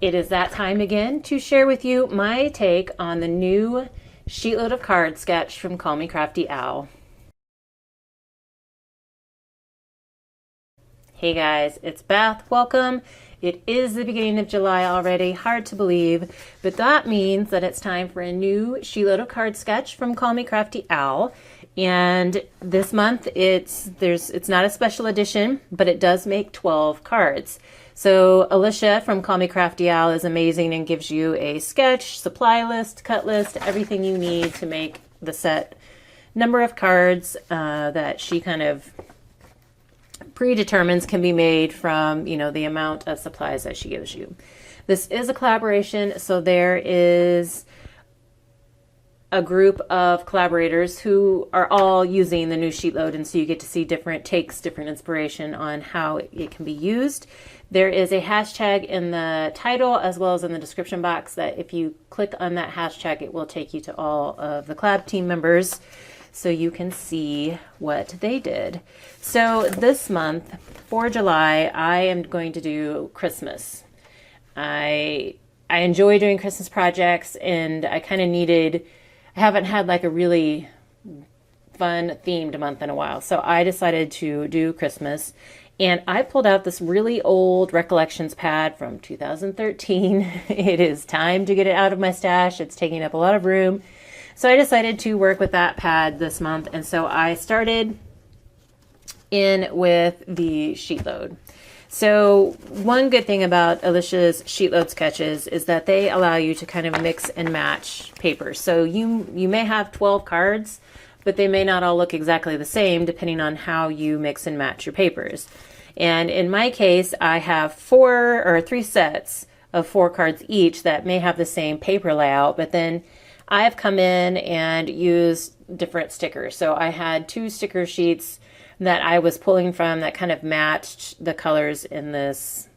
It is that time again to share with you my take on the new Sheetload of Cards sketch from Call Me Crafty Owl. Hey guys, it's Beth. Welcome. It is the beginning of July already. Hard to believe, but that means that it's time for a new Sheetload of Cards sketch from Call Me Crafty Owl. And this month it's not a special edition, but it does make 12 cards. So Alicia from Call Me Crafty Owl is amazing and gives you a sketch, supply list, cut list, everything you need to make the set number of cards that she kind of predetermines can be made from, the amount of supplies that she gives you. This is a collaboration, so there is a group of collaborators who are all using the new Sheetload, and so you get to see different takes, different inspiration on how it can be used. There is a hashtag in the title as well as in the description box that if you click on that hashtag, it will take you to all of the collab team members so you can see what they did. So this month, for July, I am going to do Christmas. I enjoy doing Christmas projects, and I kind of I haven't had like a really fun themed month in a while. So I decided to do Christmas, and I pulled out this really old recollections pad from 2013. It is time to get it out of my stash. It's taking up a lot of room. So I decided to work with that pad this month. And so I started in with the Sheetload. So one good thing about Alicia's Sheetload sketches is that they allow you to kind of mix and match papers. So you may have 12 cards, but they may not all look exactly the same depending on how you mix and match your papers. And in my case, I have 3 sets of 4 cards each that may have the same paper layout, but then I have come in and used different stickers. So I had 2 sticker sheets that I was pulling from that kind of matched the colors in this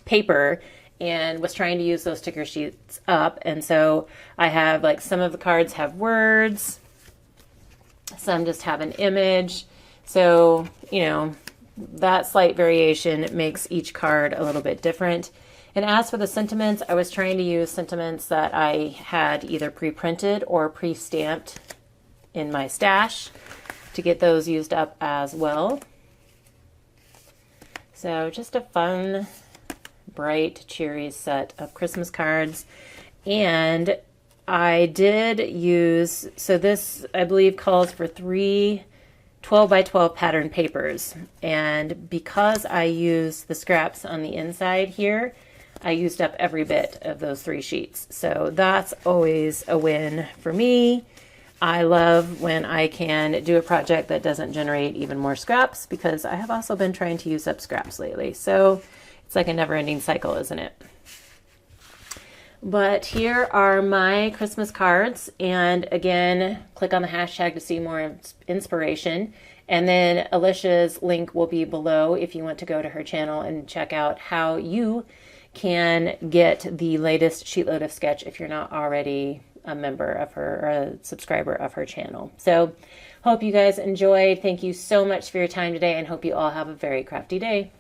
paper, and was trying to use those sticker sheets up. And so I have some of the cards have words, some just have an image. So, that slight variation makes each card a little bit different. And as for the sentiments, I was trying to use sentiments that I had either pre-printed or pre-stamped in my stash to get those used up as well. So just a fun, bright, cheery set of Christmas cards. And I did use, so this I believe calls for 3 12 by 12 pattern papers. And because I used the scraps on the inside here, I used up every bit of those 3 sheets. So that's always a win for me. I love when I can do a project that doesn't generate even more scraps, because I have also been trying to use up scraps lately. So it's like a never-ending cycle, isn't it? But here are my Christmas cards. And again, click on the hashtag to see more inspiration. And then Alicia's link will be below if you want to go to her channel and check out how you can get the latest Sheetload of sketch if you're not already a member of her or a subscriber of her channel. So hope you guys enjoyed. Thank you so much for your time today, and hope you all have a very crafty day.